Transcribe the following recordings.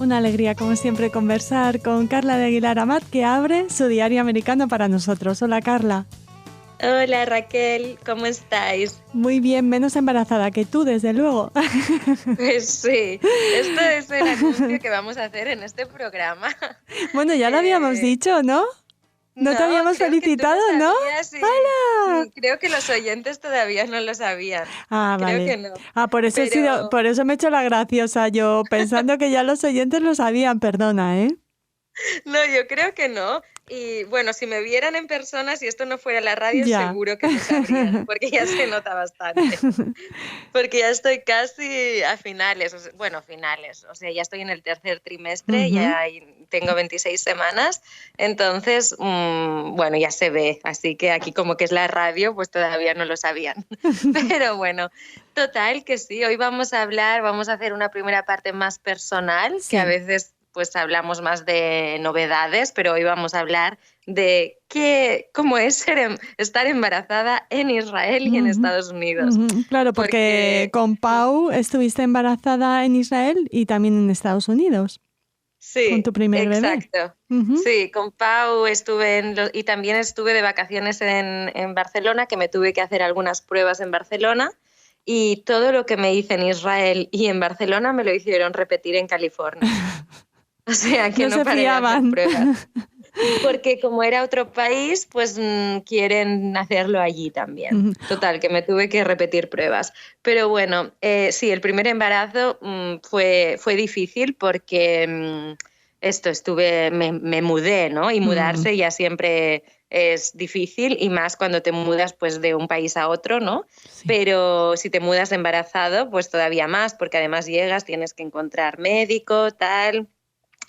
Una alegría, como siempre, conversar con Carla de Aguilar Amat, que abre su diario americano para nosotros. Hola, Carla. Hola, Raquel, ¿cómo estáis? Muy bien, menos embarazada que tú, desde luego. Pues sí, esto es el anuncio que vamos a hacer en este programa. Bueno, ya lo habíamos dicho, ¿no? No te No, habíamos creo que tú felicitado, lo ¿no? sabías ¡Hala! y creo que los oyentes todavía no lo sabían. Ah, Creo vale. que no. Por Pero eso me he hecho la graciosa yo, pensando que ya los oyentes lo sabían, perdona, ¿eh? no, yo creo que no. Y bueno, si me vieran en persona, si esto no fuera la radio, Ya. seguro que lo sabrían, porque ya se nota bastante. Porque ya estoy casi a finales, finales, o sea, ya estoy en el tercer trimestre, ya tengo 26 semanas, entonces, bueno, ya se ve, así que aquí como que es la radio, pues todavía no lo sabían. Pero bueno, total que sí, hoy vamos a hacer una primera parte más personal, que a Sí. veces pues hablamos más de novedades, pero hoy vamos a hablar de cómo es estar embarazada en Israel y en Estados Unidos. Claro, porque Porque con Pau estuviste embarazada en Israel y también en Estados Unidos, con tu sí, primer bebé. exacto. Ujú. Sí, con Pau estuve y también estuve de vacaciones en Barcelona, que me tuve que hacer algunas pruebas en Barcelona, y todo lo que me hice en Israel y en Barcelona me lo hicieron repetir en California. O sea que No no se paré de hacer fiaban. pruebas. Porque como era otro país, pues quieren hacerlo allí también. Ujú. Total, que me tuve que repetir pruebas. Pero bueno, sí, el primer embarazo fue difícil porque me mudé, ¿no? Y Mm, mudarse ya siempre es difícil y más cuando te mudas pues de un país a otro, ¿no? sí. Pero si te mudas embarazado, pues todavía más, porque además llegas, tienes que encontrar médico, tal.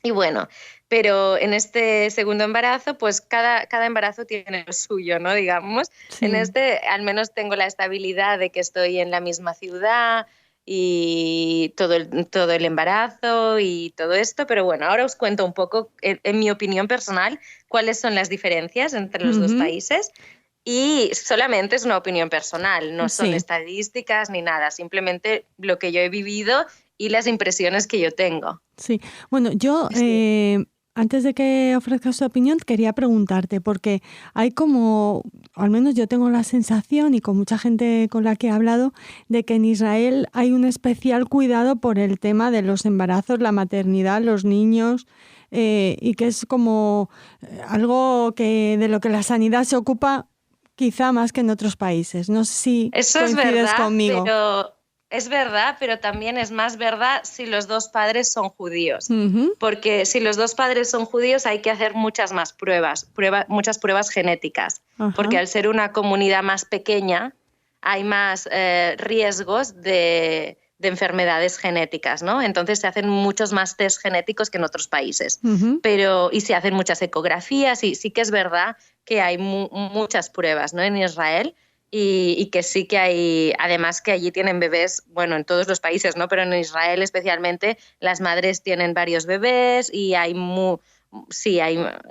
Y bueno, pero en este segundo embarazo, pues cada embarazo tiene lo suyo, ¿no? Digamos. En Sí. este al menos tengo la estabilidad de que estoy en la misma ciudad y todo el embarazo y todo esto, pero bueno, ahora os cuento un poco, en mi opinión personal, cuáles son las diferencias entre los dos Ujú. países. Y solamente es una opinión personal, no son Sí. estadísticas ni nada, simplemente lo que yo he vivido y las impresiones que yo tengo. Sí, bueno, yo Sí. antes de que ofrezcas tu opinión quería preguntarte, porque hay como, al menos yo tengo la sensación y con mucha gente con la que he hablado, de que en Israel hay un especial cuidado por el tema de los embarazos, la maternidad, los niños, y que es como algo que de lo que la sanidad se ocupa quizá más que en otros países. No sé si Eso coincides conmigo. es verdad, pero también es más verdad si los dos padres son judíos. Ujú. Porque si los dos padres son judíos hay que hacer muchas más muchas pruebas genéticas. Porque Ajá. al ser una comunidad más pequeña hay más riesgos de enfermedades genéticas, ¿no? Entonces se hacen muchos más test genéticos que en otros países. Ujú. Y se hacen muchas ecografías y sí que es verdad que hay muchas pruebas, ¿no? En Israel y que sí que hay, además que allí tienen bebés, bueno, en todos los países, ¿no? Pero en Israel especialmente las madres tienen varios bebés y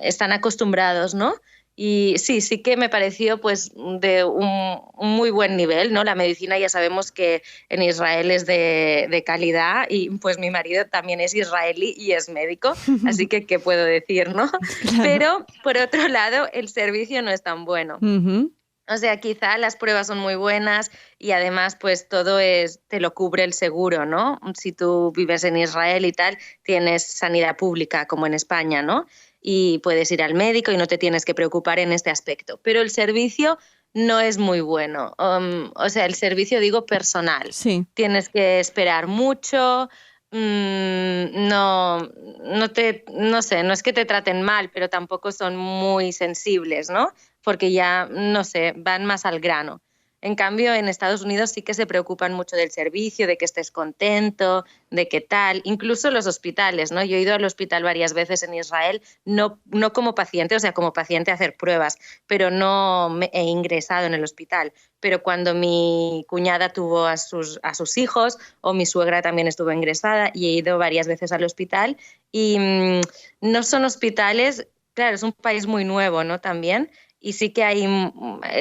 están acostumbrados, ¿no? Y sí que me pareció pues de un muy buen nivel, ¿no? La medicina ya sabemos que en Israel es de calidad y pues mi marido también es israelí y es médico, así que ¿qué puedo decir, no? Claro. Pero por otro lado el servicio no es tan bueno. Ujú. O sea, quizá las pruebas son muy buenas y además pues te lo cubre el seguro, ¿no? Si tú vives en Israel y tal, tienes sanidad pública como en España, ¿no? Y puedes ir al médico y no te tienes que preocupar en este aspecto. Pero el servicio no es muy bueno. O sea, el servicio digo personal. Sí. Tienes que esperar mucho, no sé, no es que te traten mal, pero tampoco son muy sensibles, ¿no? Porque ya, no sé, van más al grano. En cambio, en Estados Unidos sí que se preocupan mucho del servicio, de que estés contento, de qué tal. Incluso los hospitales, ¿no? Yo he ido al hospital varias veces en Israel, no como paciente, o sea, como paciente a hacer pruebas, pero no me he ingresado en el hospital. Pero cuando mi cuñada tuvo a sus hijos o mi suegra también estuvo ingresada y he ido varias veces al hospital y no son hospitales, claro, es un país muy nuevo, ¿no? También. Y sí que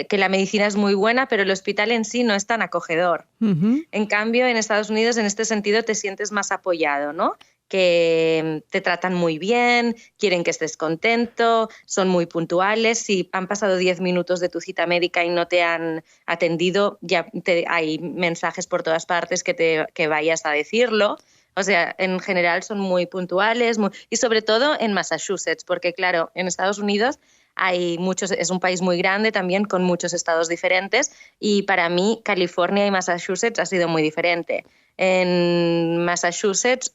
que la medicina es muy buena, pero el hospital en sí no es tan acogedor. Ujú. En cambio, en Estados Unidos, en este sentido, te sientes más apoyado, ¿no? que te tratan muy bien, quieren que estés contento, son muy puntuales. Si han pasado 10 minutos de tu cita médica y no te han atendido, ya hay mensajes por todas partes que vayas a decirlo. O sea, en general son muy puntuales y sobre todo en Massachusetts, porque claro, en Estados Unidos es un país muy grande también con muchos estados diferentes y para mí California y Massachusetts ha sido muy diferente. En Massachusetts,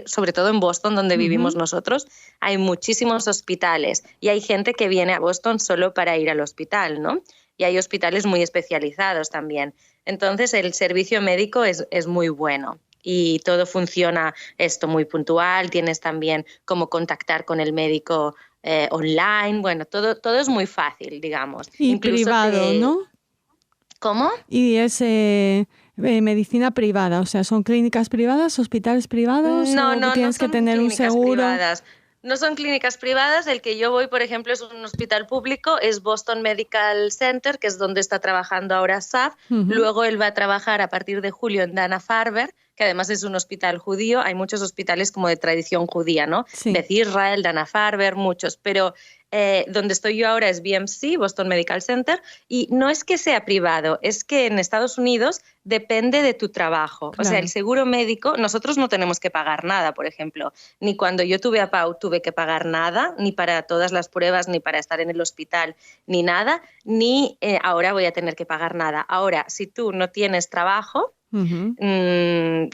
sobre todo en Boston, donde vivimos nosotros, hay muchísimos hospitales y hay gente que viene a Boston solo para ir al hospital, ¿no? Y hay hospitales muy especializados también. Entonces, el servicio médico es muy bueno. Y todo funciona muy puntual, tienes también cómo contactar con el médico online, bueno, todo es muy fácil, digamos. Y incluso privado, ¿no? ¿Cómo? Y es medicina privada, o sea, ¿son clínicas privadas, hospitales privados? No, tienes que tener un seguro. Privadas. No son clínicas privadas, el que yo voy, por ejemplo, es un hospital público, es Boston Medical Center, que es donde está trabajando ahora Asaf. Luego él va a trabajar a partir de julio en Dana-Farber, que además es un hospital judío. Hay muchos hospitales como de tradición judía, ¿no? Sí. Beth Israel, Dana-Farber, muchos, pero donde estoy yo ahora es BMC, Boston Medical Center, y no es que sea privado, es que en Estados Unidos depende de tu trabajo. Claro. O sea, el seguro médico, nosotros no tenemos que pagar nada, por ejemplo. Ni cuando yo tuve a Pau tuve que pagar nada, ni para todas las pruebas, ni para estar en el hospital, ni nada, ni ahora voy a tener que pagar nada. Ahora, si tú no tienes trabajo,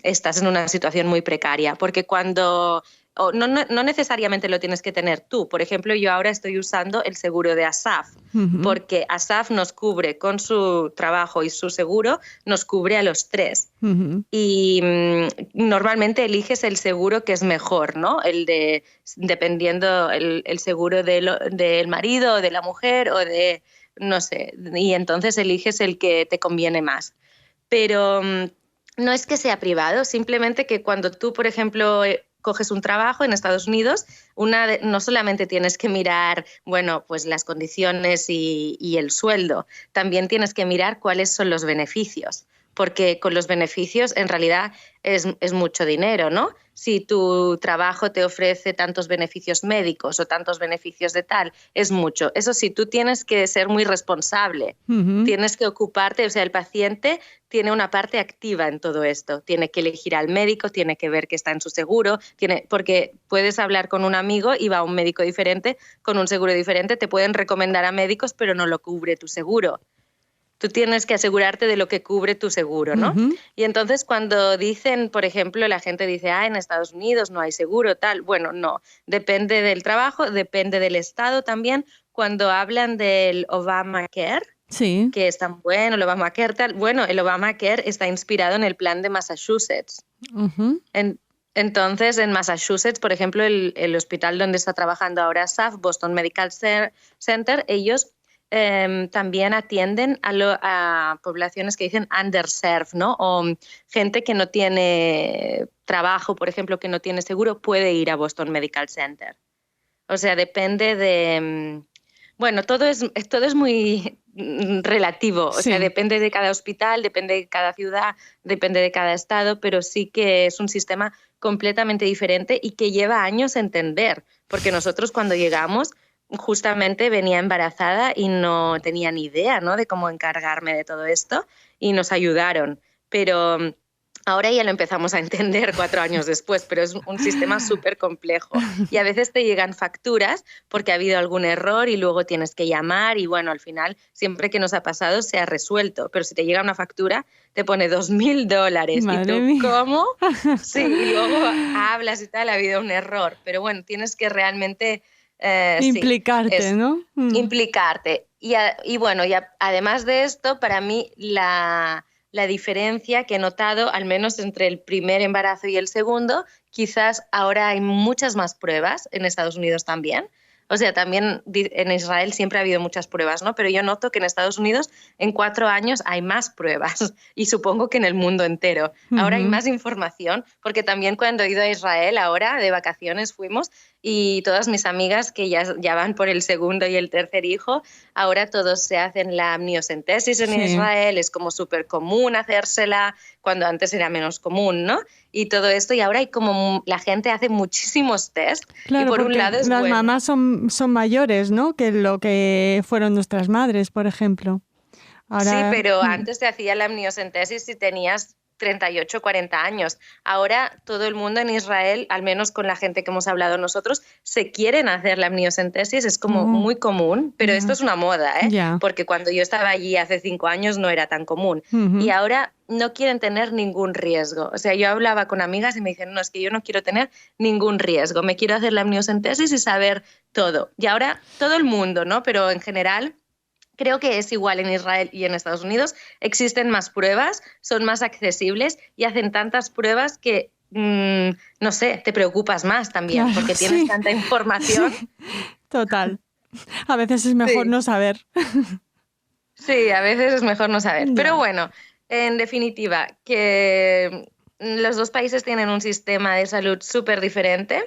estás en una situación muy precaria, porque cuando... No necesariamente lo tienes que tener tú. Por ejemplo, yo ahora estoy usando el seguro de Asaf, porque Asaf nos cubre con su trabajo y su seguro, nos cubre a los tres. Y normalmente eliges el seguro que es mejor, ¿no? Dependiendo el seguro del marido o de la mujer o de, no sé, y entonces eliges el que te conviene más. Pero no es que sea privado, simplemente que cuando tú, por ejemplo, coges un trabajo en Estados Unidos, no solamente tienes que mirar, bueno, pues las condiciones y el sueldo, también tienes que mirar cuáles son los beneficios, porque con los beneficios en realidad es mucho dinero, ¿no? Si tu trabajo te ofrece tantos beneficios médicos o tantos beneficios de tal, es mucho. Eso sí, tú tienes que ser muy responsable, tienes que ocuparte, o sea, el paciente tiene una parte activa en todo esto, tiene que elegir al médico, tiene que ver que está en su seguro, porque puedes hablar con un amigo y va a un médico diferente, con un seguro diferente, te pueden recomendar a médicos, pero no lo cubre tu seguro. Tú tienes que asegurarte de lo que cubre tu seguro, ¿no? Y entonces cuando dicen, por ejemplo, la gente dice, en Estados Unidos no hay seguro, tal. Bueno, no. Depende del trabajo, depende del estado también. Cuando hablan del Obamacare, sí, que es tan bueno, el Obamacare, tal. Bueno, el Obamacare está inspirado en el plan de Massachusetts. Entonces, en Massachusetts, por ejemplo, el hospital donde está trabajando ahora SAF, Boston Medical Center, ellos también atienden a poblaciones que dicen underserved, ¿no? O gente que no tiene trabajo, por ejemplo, que no tiene seguro, puede ir a Boston Medical Center. O sea, depende de... Bueno, todo es muy relativo, o sea, depende de cada hospital, depende de cada ciudad, depende de cada estado, pero sí que es un sistema completamente diferente y que lleva años entender, porque nosotros cuando llegamos... Justamente venía embarazada y no tenía ni idea, ¿no?, de cómo encargarme de todo esto y nos ayudaron. Pero ahora ya lo empezamos a entender 4 años después, pero es un sistema súper complejo. Y a veces te llegan facturas porque ha habido algún error y luego tienes que llamar y bueno, al final siempre que nos ha pasado se ha resuelto. Pero si te llega una factura te pone $2,000 Madre y tú, mía. ¿cómo? Sí, y luego hablas y tal, ha habido un error. Pero bueno, tienes que realmente... implicarte, ¿no? Implicarte. Y bueno, además de esto, para mí la diferencia que he notado, al menos entre el primer embarazo y el segundo, quizás ahora hay muchas más pruebas, en Estados Unidos también. O sea, también en Israel siempre ha habido muchas pruebas, ¿no? Pero yo noto que en Estados Unidos en 4 años hay más pruebas y supongo que en el mundo entero. Ahora hay más información, porque también cuando he ido a Israel ahora de vacaciones fuimos y todas mis amigas que ya van por el segundo y el tercer hijo, ahora todos se hacen la amniocentesis en Israel, es como súper común hacérsela, cuando antes era menos común, ¿no? Y todo esto, y ahora hay como la gente hace muchísimos test. Claro, y por porque un lado es las bueno. mamás son mayores, ¿no? Que lo que fueron nuestras madres, por ejemplo. Ahora, Sí, pero antes te hacía la amniocentesis si tenías 38, 40 años. Ahora todo el mundo en Israel, al menos con la gente que hemos hablado nosotros, se quieren hacer la amniocentesis, es como muy común, pero esto es una moda, ¿eh? Porque cuando yo estaba allí hace 5 años no era tan común. Y ahora no quieren tener ningún riesgo. O sea, yo hablaba con amigas y me dicen, no, es que yo no quiero tener ningún riesgo, me quiero hacer la amniocentesis y saber todo. Y ahora todo el mundo, ¿no? Pero en general creo que es igual en Israel y en Estados Unidos. Existen más pruebas, son más accesibles y hacen tantas pruebas que, no sé, te preocupas más también, claro, porque tienes tanta información. Sí, total. A veces es mejor no saber. Sí, a veces es mejor no saber. Pero bueno, en definitiva, que los dos países tienen un sistema de salud súper diferente.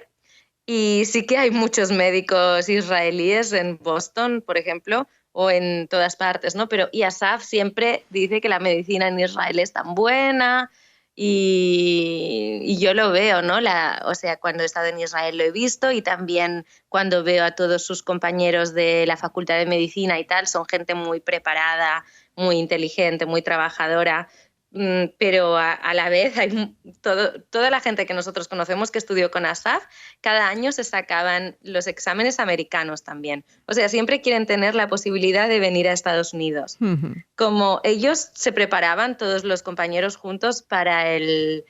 Y sí que hay muchos médicos israelíes en Boston, por ejemplo, o en todas partes, ¿no? Pero Asaf siempre dice que la medicina en Israel es tan buena y yo lo veo, ¿no? O sea, cuando he estado en Israel lo he visto y también cuando veo a todos sus compañeros de la Facultad de Medicina y tal, son gente muy preparada, muy inteligente, muy trabajadora. Pero a la vez hay toda la gente que nosotros conocemos que estudió con Asaf, cada año se sacaban los exámenes americanos también. O sea, siempre quieren tener la posibilidad de venir a Estados Unidos. Como ellos se preparaban, todos los compañeros juntos, para el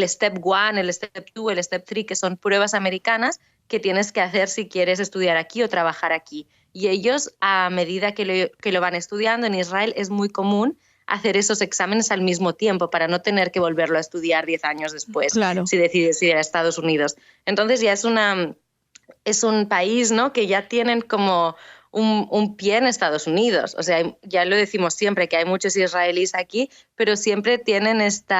Step 1, el Step 2, el Step 3, que son pruebas americanas que tienes que hacer si quieres estudiar aquí o trabajar aquí. Y ellos, a medida que lo van estudiando en Israel, es muy común hacer esos exámenes al mismo tiempo para no tener que volverlo a estudiar 10 años después, claro, si decides ir a Estados Unidos. Entonces ya es un país, ¿no?, que ya tienen como un pie en Estados Unidos. O sea, ya lo decimos siempre, que hay muchos israelíes aquí, pero siempre tienen este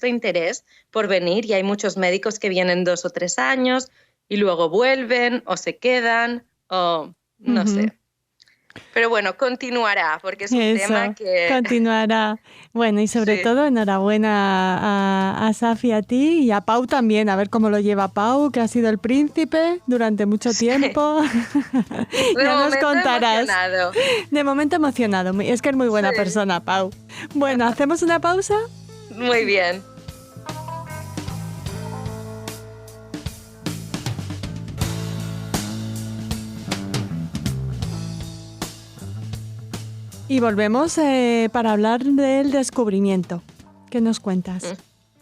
interés por venir, y hay muchos médicos que vienen 2 o 3 años y luego vuelven o se quedan o no sé. Pero bueno, continuará, porque es un tema que... continuará. Bueno, y sobre todo, enhorabuena a Asaf y a ti, y a Pau también, a ver cómo lo lleva Pau, que ha sido el príncipe durante mucho tiempo. Ya nos contarás. Emocionado. De momento emocionado. Es que es muy buena persona, Pau. Bueno, ¿hacemos una pausa? Muy bien. Y volvemos para hablar del descubrimiento. ¿Qué nos cuentas?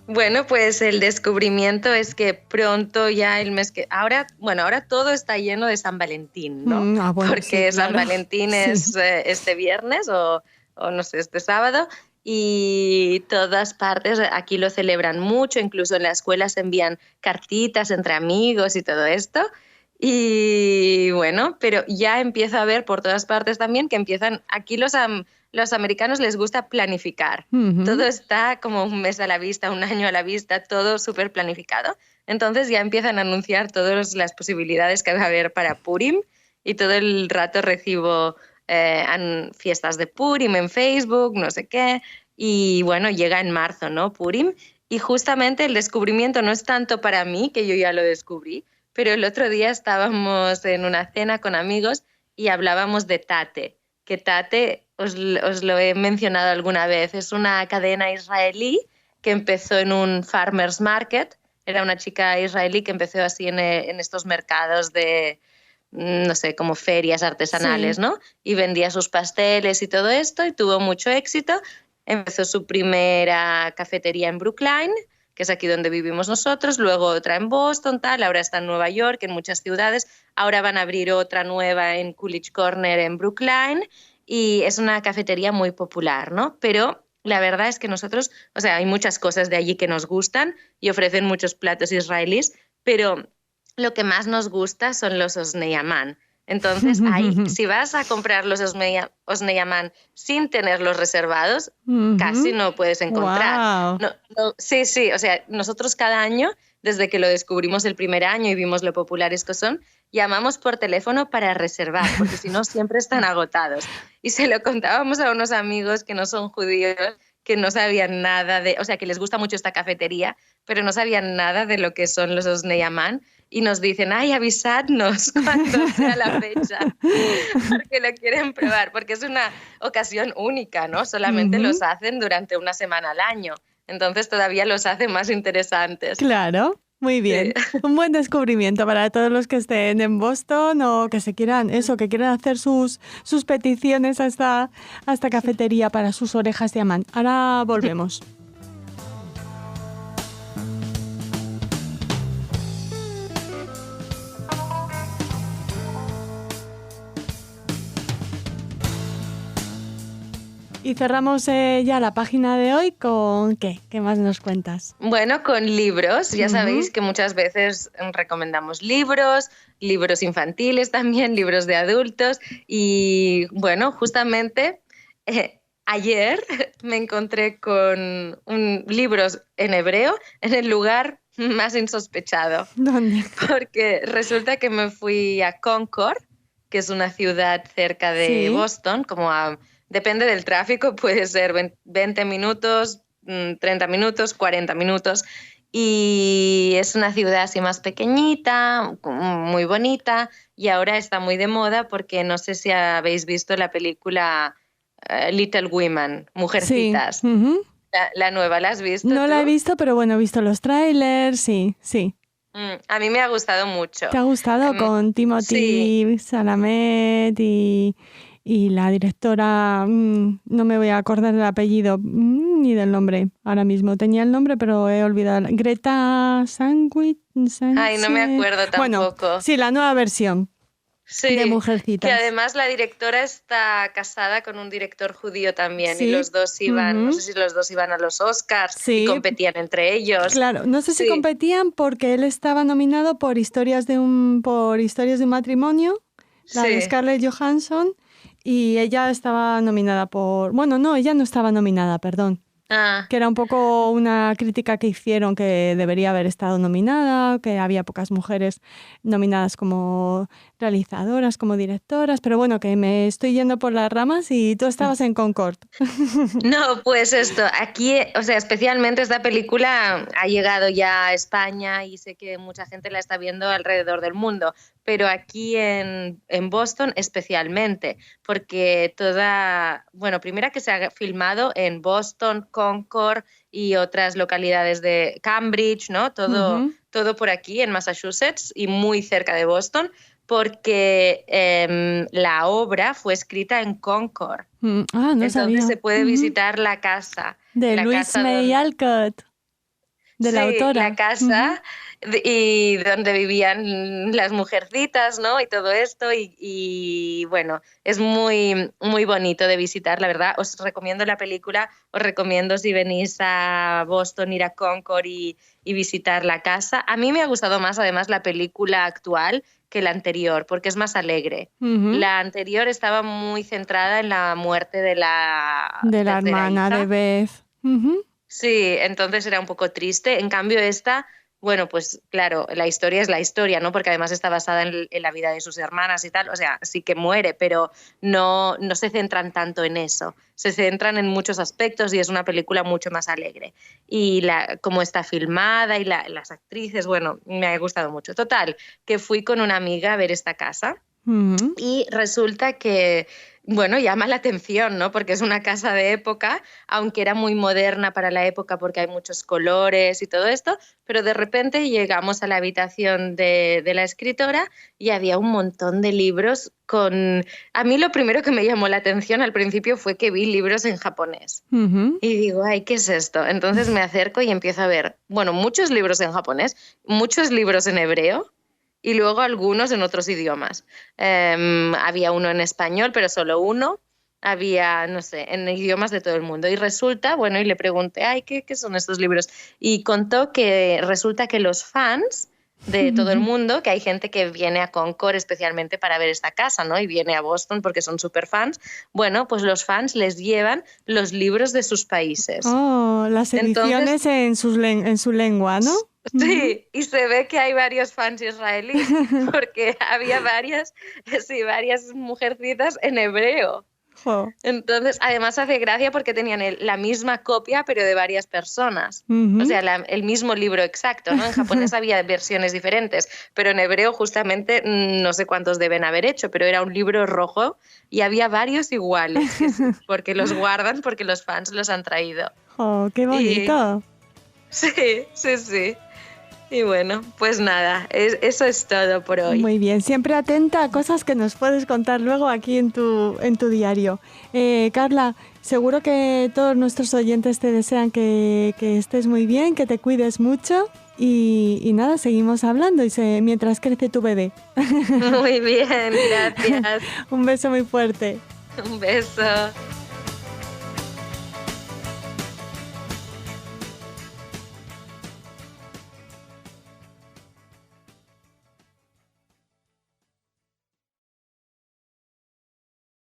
Bueno, pues el descubrimiento es que pronto ya el mes que... Ahora todo está lleno de San Valentín, ¿no? Bueno, porque sí, claro. San Valentín es este viernes o no sé, este sábado, y todas partes aquí lo celebran mucho, incluso en la escuela se envían cartitas entre amigos y todo esto. Y bueno, pero ya empiezo a ver por todas partes también que empiezan, aquí los americanos les gusta planificar. Todo está como un mes a la vista, un año a la vista, todo súper planificado. Entonces ya empiezan a anunciar todas las posibilidades que va a haber para Purim, y todo el rato recibo fiestas de Purim en Facebook, no sé qué. Y bueno, llega en marzo, ¿no? Purim. Y justamente el descubrimiento no es tanto para mí, que yo ya lo descubrí, pero el otro día estábamos en una cena con amigos y hablábamos de Tate, que Tate, os lo he mencionado alguna vez, es una cadena israelí que empezó en un farmer's market. Era una chica israelí que empezó así en estos mercados de, no sé, como ferias artesanales, ¿no? Y vendía sus pasteles y todo esto, y tuvo mucho éxito. Empezó su primera cafetería en Brookline, que es aquí donde vivimos nosotros, luego otra en Boston, ahora está en Nueva York, en muchas ciudades, ahora van a abrir otra nueva en Coolidge Corner en Brookline, y es una cafetería muy popular, ¿no? Pero la verdad es que nosotros, o sea, hay muchas cosas de allí que nos gustan y ofrecen muchos platos israelíes, pero lo que más nos gusta son los osneyaman. Entonces, ahí, si vas a comprar los osneyaman sin tenerlos reservados, casi no puedes encontrar. Wow. Sí, o sea, nosotros cada año desde que lo descubrimos el primer año y vimos lo populares que son, llamamos por teléfono para reservar, porque si no siempre están agotados. Y se lo contábamos a unos amigos que no son judíos, que no sabían nada o sea, que les gusta mucho esta cafetería, pero no sabían nada de lo que son los Osnei Aman, y nos dicen, ay, avisadnos cuando sea la fecha, porque lo quieren probar, porque es una ocasión única, ¿no? Solamente los hacen durante una semana al año, entonces todavía los hace más interesantes. Claro. Muy bien, sí. Un buen descubrimiento para todos los que estén en Boston o que quieran hacer sus peticiones a esta cafetería para sus orejas de Amán. Ahora volvemos. Y cerramos ya la página de hoy con ¿qué? ¿Qué más nos cuentas? Bueno, con libros. Ya sabéis que muchas veces recomendamos libros infantiles también, libros de adultos. Y bueno, justamente ayer me encontré con libros en hebreo en el lugar más insospechado. ¿Dónde? Porque resulta que me fui a Concord, que es una ciudad cerca de Boston, depende del tráfico, puede ser 20 minutos, 30 minutos, 40 minutos. Y es una ciudad así más pequeñita, muy bonita, y ahora está muy de moda porque no sé si habéis visto la película Little Women, Mujercitas. Sí. Uh-huh. La nueva, ¿la has visto? No tú? La he visto, pero bueno, he visto los trailers, sí. A mí me ha gustado mucho. ¿Te ha gustado? Con Timothée Chalamet y la directora, no me voy a acordar del apellido ni del nombre ahora mismo. Tenía el nombre, pero he olvidado. Greta Sánchez. Ay, no me acuerdo tampoco. Bueno, sí, la nueva versión de Mujercitas. Que además la directora está casada con un director judío también, y los dos iban, no sé si los dos iban a los Oscars y competían entre ellos. Claro, no sé si competían porque él estaba nominado por Historias de un matrimonio, la de Scarlett Johansson. Y ella estaba nominada por... Bueno, no, ella no estaba nominada, perdón. Que era un poco una crítica que hicieron que debería haber estado nominada, que había pocas mujeres nominadas como realizadoras, como directoras, pero bueno, que me estoy yendo por las ramas y tú estabas en Concord. No, pues esto, aquí, o sea, especialmente esta película ha llegado ya a España y sé que mucha gente la está viendo alrededor del mundo, pero aquí en Boston especialmente, porque primero que se ha filmado en Boston, Concord y otras localidades de Cambridge, ¿no? Todo por aquí en Massachusetts y muy cerca de Boston, porque la obra fue escrita en Concord. No Entonces sabía. Se puede visitar la casa. De Louise May Alcott, de la autora. La casa y donde vivían las mujercitas, ¿no? Y todo esto. Y bueno, es muy, muy bonito de visitar, la verdad. Os recomiendo la película, os recomiendo si venís a Boston ir a Concord y visitar la casa. A mí me ha gustado más, además, la película actual que la anterior, porque es más alegre. La anterior estaba muy centrada en la muerte de la hermana hija. de Beth. Sí, entonces era un poco triste. En cambio esta, bueno, pues claro, la historia es la historia, ¿no? Porque además está basada en la vida de sus hermanas y tal. O sea, sí que muere, pero no se centran tanto en eso. Se centran en muchos aspectos y es una película mucho más alegre. Y cómo está filmada y las actrices, bueno, me ha gustado mucho. Total, que fui con una amiga a ver esta casa y resulta que... Bueno, llama la atención, ¿no? Porque es una casa de época, aunque era muy moderna para la época porque hay muchos colores y todo esto, pero de repente llegamos a la habitación de la escritora y había un montón de libros con... A mí lo primero que me llamó la atención al principio fue que vi libros en japonés. Y digo, ay, ¿qué es esto? Entonces me acerco y empiezo a ver, bueno, muchos libros en japonés, muchos libros en hebreo, y luego algunos en otros idiomas. Había uno en español, pero solo uno. Había, no sé, en idiomas de todo el mundo. Y resulta, bueno, y le pregunté, ay, ¿qué son estos libros? Y contó que resulta que los fans de todo el mundo, que hay gente que viene a Concord especialmente para ver esta casa, ¿no? Y viene a Boston porque son súper fans. Bueno, pues los fans les llevan los libros de sus países. Oh, las ediciones en su lengua, ¿no? Sí, y se ve que hay varios fans israelíes porque había varias mujercitas en hebreo. Oh. Entonces, además hace gracia porque tenían la misma copia, pero de varias personas. O sea, el mismo libro exacto, ¿no? En japonés había versiones diferentes, pero en hebreo justamente no sé cuántos deben haber hecho, pero era un libro rojo y había varios iguales, porque los guardan, porque los fans los han traído. ¡Oh, qué bonito! Sí. Y bueno, pues nada, eso es todo por hoy. Muy bien, siempre atenta a cosas que nos puedes contar luego aquí en tu diario. Carla, seguro que todos nuestros oyentes te desean que estés muy bien, que te cuides mucho y nada, seguimos hablando mientras crece tu bebé. Muy bien, gracias. Un beso muy fuerte. Un beso.